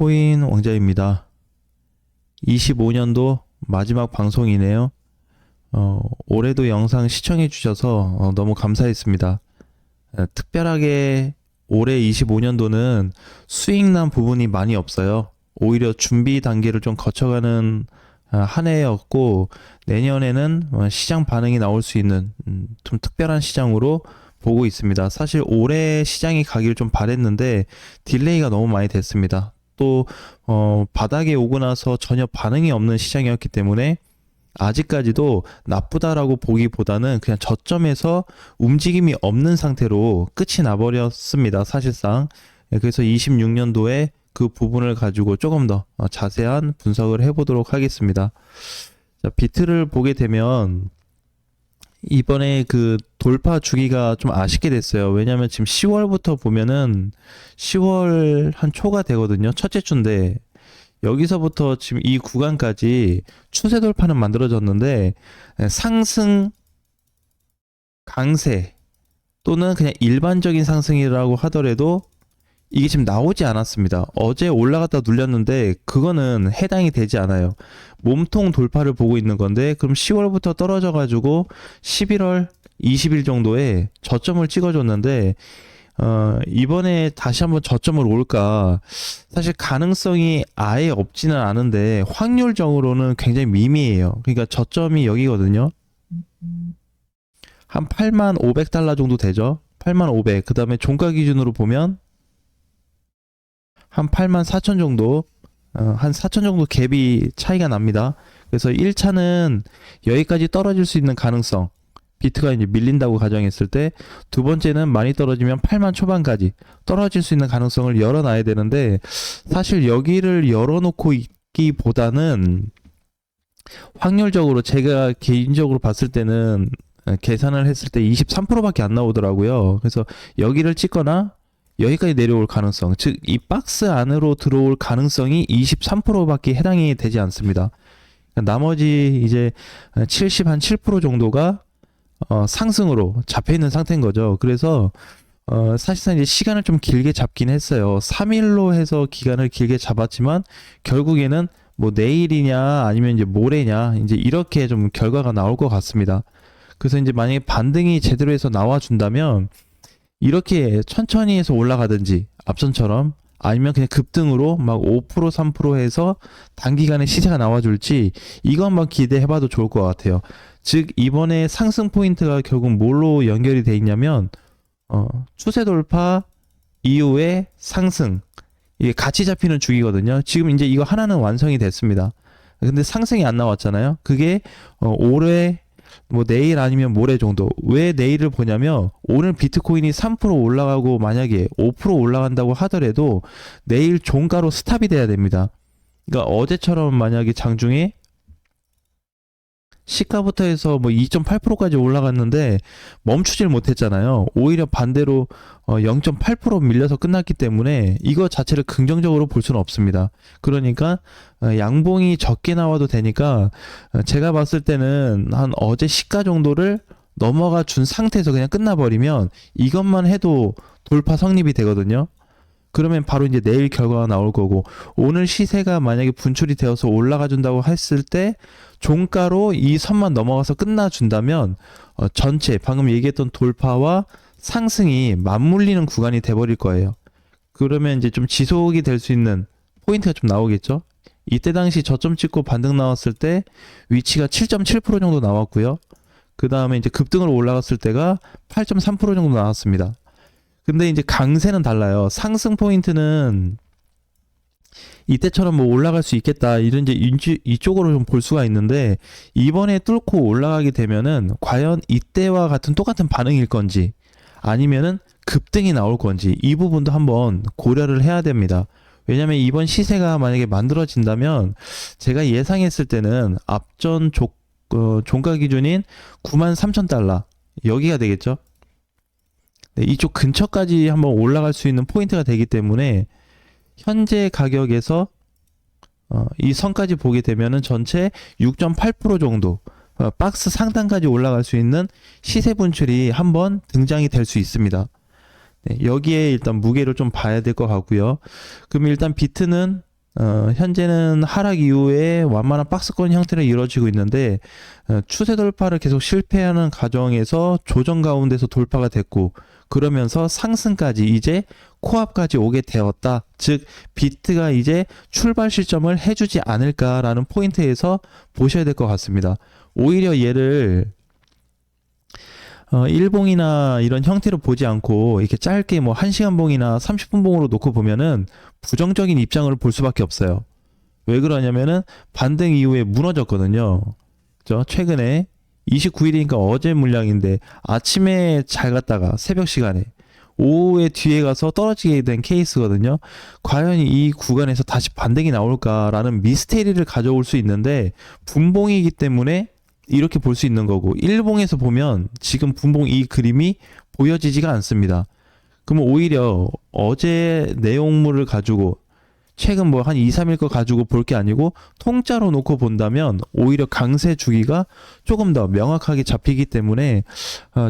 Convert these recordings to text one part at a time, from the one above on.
비트코인 왕자입니다. 25년도 마지막 방송이네요. 올해도 영상 시청해 주셔서 너무 감사했습니다. 특별하게 올해 25년도는 수익 난 부분이 많이 없어요. 오히려 준비 단계를 좀 거쳐가는 한 해였고, 내년에는 시장 반응이 나올 수 있는 좀 특별한 시장으로 보고 있습니다. 사실 올해 시장이 가길 좀 바랬는데 딜레이가 너무 많이 됐습니다. 또 바닥에 오고 나서 전혀 반응이 없는 시장이었기 때문에 아직까지도 나쁘다라고 보기보다는 그냥 저점에서 움직임이 없는 상태로 끝이 나버렸습니다. 사실상. 그래서 26년도에 그 부분을 가지고 조금 더 자세한 분석을 해보도록 하겠습니다. 자, 비트를 보게 되면 이번에 그 돌파 주기가 좀 아쉽게 됐어요. 왜냐면 지금 10월부터 보면은 10월 한 초가 되거든요. 첫째 주인데 여기서부터 지금 이 구간까지 추세 돌파는 만들어졌는데 상승 강세 또는 그냥 일반적인 상승이라고 하더라도 이게 지금 나오지 않았습니다. 어제 올라갔다 눌렸는데 그거는 해당이 되지 않아요. 몸통 돌파를 보고 있는 건데, 그럼 10월부터 떨어져 가지고 11월 20일 정도에 저점을 찍어줬는데 이번에 다시 한번 저점을 올까, 사실 가능성이 아예 없지는 않은데 확률적으로는 굉장히 미미해요. 그러니까 저점이 여기거든요. 한 85,000달러 정도 되죠. 85,000. 그 다음에 종가 기준으로 보면 한 84,000 정도, 한 4,000 정도 갭이 차이가 납니다. 그래서 1차는 여기까지 떨어질 수 있는 가능성, 비트가 이제 밀린다고 가정했을 때, 두 번째는 많이 떨어지면 8만 초반까지 떨어질 수 있는 가능성을 열어놔야 되는데, 사실 여기를 열어놓고 있기보다는 확률적으로 제가 개인적으로 봤을 때는 계산을 했을 때 23%밖에 안 나오더라고요. 그래서 여기를 찍거나 여기까지 내려올 가능성, 즉 이 박스 안으로 들어올 가능성이 23%밖에 해당이 되지 않습니다. 나머지 이제 7% 정도가 상승으로 잡혀 있는 상태인 거죠. 그래서 사실상 이제 시간을 좀 길게 잡긴 했어요. 3일로 해서 기간을 길게 잡았지만 결국에는 뭐 내일이냐 아니면 이제 모레냐, 이제 이렇게 좀 결과가 나올 것 같습니다. 그래서 이제 만약에 반등이 제대로 해서 나와 준다면 이렇게 천천히 해서 올라가든지 앞전처럼, 아니면 그냥 급등으로 막 5% 3% 해서 단기간에 시세가 나와줄지, 이거 한번 기대해봐도 좋을 것 같아요. 즉 이번에 상승 포인트가 결국 뭘로 연결이 돼 있냐면 추세 돌파 이후에 상승, 이게 같이 잡히는 주기거든요. 지금 이제 이거 하나는 완성이 됐습니다. 근데 상승이 안 나왔잖아요. 그게 올해 뭐 내일 아니면 모레 정도. 왜 내일을 보냐면 오늘 비트코인이 3% 올라가고 만약에 5% 올라간다고 하더라도 내일 종가로 스탑이 돼야 됩니다. 그러니까 어제처럼 만약에 장중에 시가부터 해서 뭐 2.8%까지 올라갔는데 멈추질 못했잖아요. 오히려 반대로 0.8% 밀려서 끝났기 때문에 이거 자체를 긍정적으로 볼 수는 없습니다. 그러니까 양봉이 적게 나와도 되니까 제가 봤을 때는 한 어제 시가 정도를 넘어가 준 상태에서 그냥 끝나버리면 이것만 해도 돌파 성립이 되거든요. 그러면 바로 이제 내일 결과가 나올 거고, 오늘 시세가 만약에 분출이 되어서 올라가 준다고 했을 때 종가로 이 선만 넘어가서 끝나 준다면 전체 방금 얘기했던 돌파와 상승이 맞물리는 구간이 돼버릴 거예요. 그러면 이제 좀 지속이 될 수 있는 포인트가 좀 나오겠죠. 이때 당시 저점 찍고 반등 나왔을 때 위치가 7.7% 정도 나왔고요. 그 다음에 이제 급등으로 올라갔을 때가 8.3% 정도 나왔습니다. 근데 이제 강세는 달라요. 상승 포인트는 이때처럼 뭐 올라갈 수 있겠다, 이런 이제 이쪽으로 좀 볼 수가 있는데, 이번에 뚫고 올라가게 되면은 과연 이때와 같은 똑같은 반응일 건지 아니면은 급등이 나올 건지, 이 부분도 한번 고려를 해야 됩니다. 왜냐면 이번 시세가 만약에 만들어진다면 제가 예상했을 때는 앞전 종가 기준인 93,000달러 여기가 되겠죠. 네, 이쪽 근처까지 한번 올라갈 수 있는 포인트가 되기 때문에 현재 가격에서 이 선까지 보게 되면은 전체 6.8% 정도 박스 상단까지 올라갈 수 있는 시세 분출이 한번 등장이 될 수 있습니다. 네, 여기에 일단 무게를 좀 봐야 될 것 같고요. 그럼 일단 비트는 현재는 하락 이후에 완만한 박스권 형태로 이루어지고 있는데 추세 돌파를 계속 실패하는 과정에서 조정 가운데서 돌파가 됐고 그러면서 상승까지 이제 코앞까지 오게 되었다. 즉 비트가 이제 출발 시점을 해주지 않을까라는 포인트에서 보셔야 될 것 같습니다. 오히려 얘를 일봉이나 이런 형태로 보지 않고 이렇게 짧게 뭐 1시간 봉이나 30분 봉으로 놓고 보면은 부정적인 입장을 볼 수밖에 없어요. 왜 그러냐면은 반등 이후에 무너졌거든요. 그죠? 최근에 29일이니까 어제 물량인데 아침에 잘 갔다가 새벽 시간에 오후에 뒤에 가서 떨어지게 된 케이스거든요. 과연 이 구간에서 다시 반등이 나올까라는 미스테리를 가져올 수 있는데 분봉이기 때문에 이렇게 볼 수 있는 거고 일봉에서 보면 지금 분봉 이 그림이 보여지지가 않습니다. 그러면 오히려 어제 내용물을 가지고 최근 뭐 한 2, 3일 거 가지고 볼 게 아니고 통짜로 놓고 본다면 오히려 강세 주기가 조금 더 명확하게 잡히기 때문에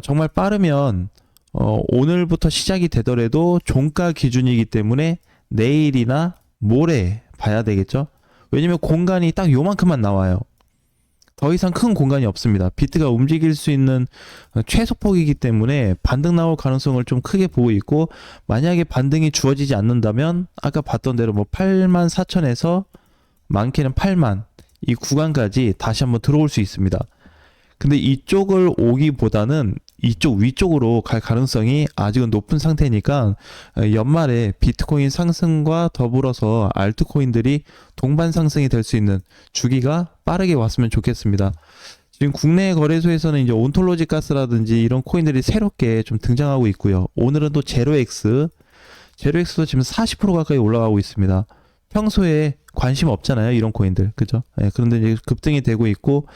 정말 빠르면 오늘부터 시작이 되더라도 종가 기준이기 때문에 내일이나 모레 봐야 되겠죠. 왜냐면 공간이 딱 요만큼만 나와요. 더 이상 큰 공간이 없습니다. 비트가 움직일 수 있는 최소폭이기 때문에 반등 나올 가능성을 좀 크게 보고 있고 만약에 반등이 주어지지 않는다면 아까 봤던 대로 뭐 84,000에서 많게는 8만 이 구간까지 다시 한번 들어올 수 있습니다. 근데 이쪽을 오기보다는 이쪽 위쪽으로 갈 가능성이 아직은 높은 상태니까 연말에 비트코인 상승과 더불어서 알트코인들이 동반 상승이 될 수 있는 주기가 빠르게 왔으면 좋겠습니다. 지금 국내 거래소에서는 이제 온톨로지 가스라든지 이런 코인들이 새롭게 좀 등장하고 있고요. 오늘은 또 제로엑스도 지금 40% 가까이 올라가고 있습니다. 평소에 관심 없잖아요, 이런 코인들, 그죠? 예, 그런데 이제 급등이 되고 있고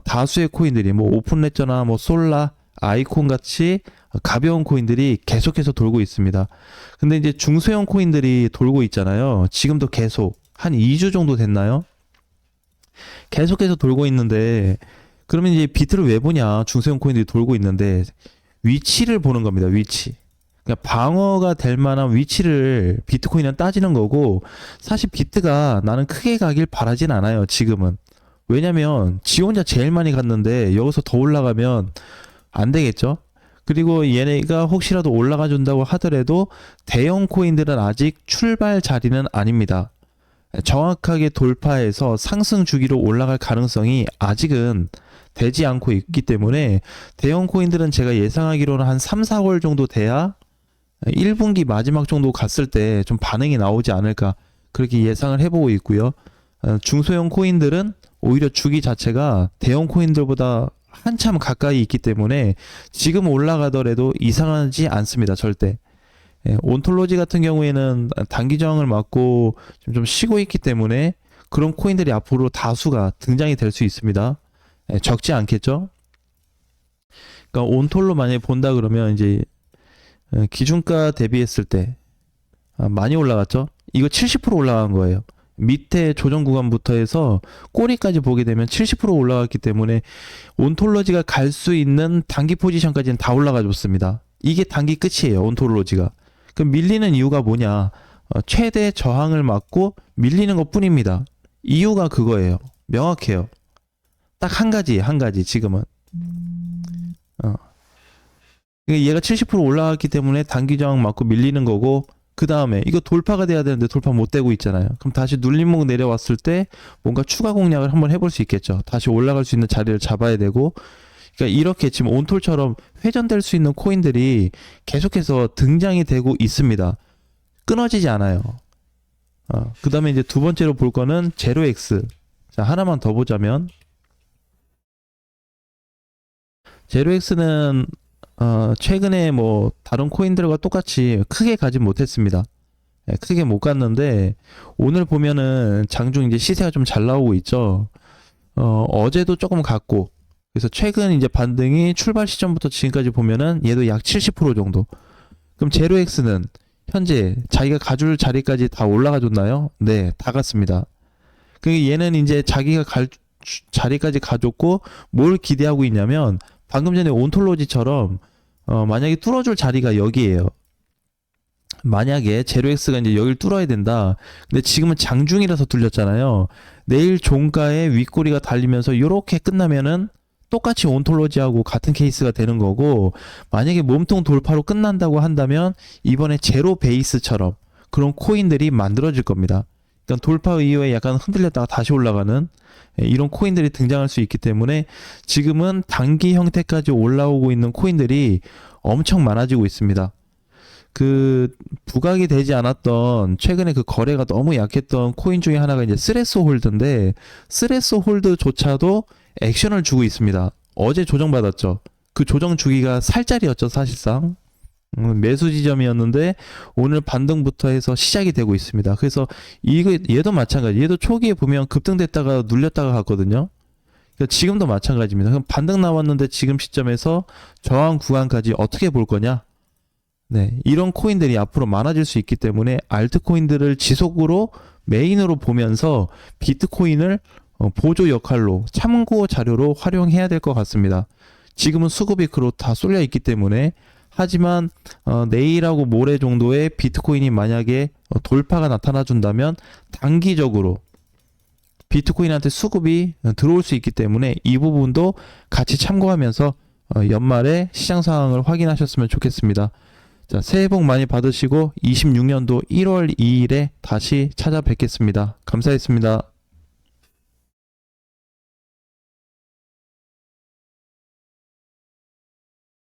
다수의 코인들이 뭐 오픈레저나 뭐 솔라, 아이콘 같이 가벼운 코인들이 계속해서 돌고 있습니다. 근데 이제 중소형 코인들이 돌고 있잖아요. 지금도 계속 한 2주 정도 됐나요? 계속해서 돌고 있는데 그러면 이제 비트를 왜 보냐? 중소형 코인들이 돌고 있는데 위치를 보는 겁니다. 위치. 그러니까 방어가 될 만한 위치를 비트코인은 따지는 거고 사실 비트가 나는 크게 가길 바라진 않아요. 지금은. 왜냐면 지 혼자 제일 많이 갔는데 여기서 더 올라가면 안 되겠죠. 그리고 얘네가 혹시라도 올라가 준다고 하더라도 대형 코인들은 아직 출발 자리는 아닙니다. 정확하게 돌파해서 상승 주기로 올라갈 가능성이 아직은 되지 않고 있기 때문에 대형 코인들은 제가 예상하기로는 한 3, 4월 정도 돼야 1분기 마지막 정도 갔을 때 좀 반응이 나오지 않을까 그렇게 예상을 해보고 있고요. 중소형 코인들은 오히려 주기 자체가 대형 코인들보다 한참 가까이 있기 때문에 지금 올라가더라도 이상하지 않습니다. 절대. 온톨로지 같은 경우에는 단기 저항을 맞고 좀 쉬고 있기 때문에 그런 코인들이 앞으로 다수가 등장이 될 수 있습니다. 적지 않겠죠? 그러니까 온톨로 만약에 본다 그러면 이제 기준가 대비했을 때 많이 올라갔죠? 이거 70% 올라간 거예요. 밑에 조정 구간부터 해서 꼬리까지 보게 되면 70% 올라갔기 때문에 온톨로지가 갈 수 있는 단기 포지션까지는 다 올라가 줬습니다. 이게 단기 끝이에요. 온톨로지가. 그럼 밀리는 이유가 뭐냐? 최대 저항을 맞고 밀리는 것 뿐입니다. 이유가 그거예요. 명확해요. 딱 한 가지 지금은. 얘가 70% 올라갔기 때문에 단기 저항 맞고 밀리는 거고 그 다음에 이거 돌파가 돼야 되는데 돌파 못 되고 있잖아요. 그럼 다시 눌림목 내려왔을 때 뭔가 추가 공략을 한번 해볼 수 있겠죠. 다시 올라갈 수 있는 자리를 잡아야 되고 그러니까 이렇게 지금 온톨처럼 회전될 수 있는 코인들이 계속해서 등장이 되고 있습니다. 끊어지지 않아요. 그 다음에 이제 두 번째로 볼 거는 제로엑스. 자, 하나만 더 보자면 제로엑스는 최근에 뭐 다른 코인들과 똑같이 크게 가진 못했습니다. 크게 못 갔는데 오늘 보면은 장중 이제 시세가 좀 잘 나오고 있죠. 어제도 조금 갔고 그래서 최근 이제 반등이 출발 시점부터 지금까지 보면은 얘도 약 70% 정도. 그럼 제로엑스는 현재 자기가 가줄 자리까지 다 올라가 줬나요? 네, 다 갔습니다. 그 얘는 이제 자기가 갈 자리까지 가줬고 뭘 기대하고 있냐면 방금 전에 온톨로지처럼 만약에 뚫어줄 자리가 여기에요. 만약에 제로엑스가 이제 여기를 뚫어야 된다. 근데 지금은 장중이라서 뚫렸잖아요. 내일 종가에 윗꼬리가 달리면서 요렇게 끝나면은 똑같이 온톨로지하고 같은 케이스가 되는 거고, 만약에 몸통 돌파로 끝난다고 한다면 이번에 제로 베이스처럼 그런 코인들이 만들어질 겁니다. 그러니까 돌파 이후에 약간 흔들렸다가 다시 올라가는 이런 코인들이 등장할 수 있기 때문에 지금은 단기 형태까지 올라오고 있는 코인들이 엄청 많아지고 있습니다. 그 부각이 되지 않았던 최근에 그 거래가 너무 약했던 코인 중에 하나가 이제 스레스 홀드인데, 스레스 홀드조차도 액션을 주고 있습니다. 어제 조정받았죠. 그 조정 주기가 살짜리였죠, 사실상. 매수 지점이었는데 오늘 반등부터 해서 시작이 되고 있습니다. 그래서 이거 얘도 마찬가지. 얘도 초기에 보면 급등됐다가 눌렸다가 갔거든요. 그러니까 지금도 마찬가지입니다. 그럼 반등 나왔는데 지금 시점에서 저항 구간까지 어떻게 볼 거냐? 네, 이런 코인들이 앞으로 많아질 수 있기 때문에 알트코인들을 지속으로 메인으로 보면서 비트코인을 보조 역할로 참고 자료로 활용해야 될 것 같습니다. 지금은 수급이 그로 다 쏠려 있기 때문에. 하지만 내일하고 모레 정도에 비트코인이 만약에 돌파가 나타나 준다면 단기적으로 비트코인한테 수급이 들어올 수 있기 때문에 이 부분도 같이 참고하면서 연말에 시장 상황을 확인하셨으면 좋겠습니다. 자, 새해 복 많이 받으시고 26년도 1월 2일에 다시 찾아뵙겠습니다. 감사했습니다.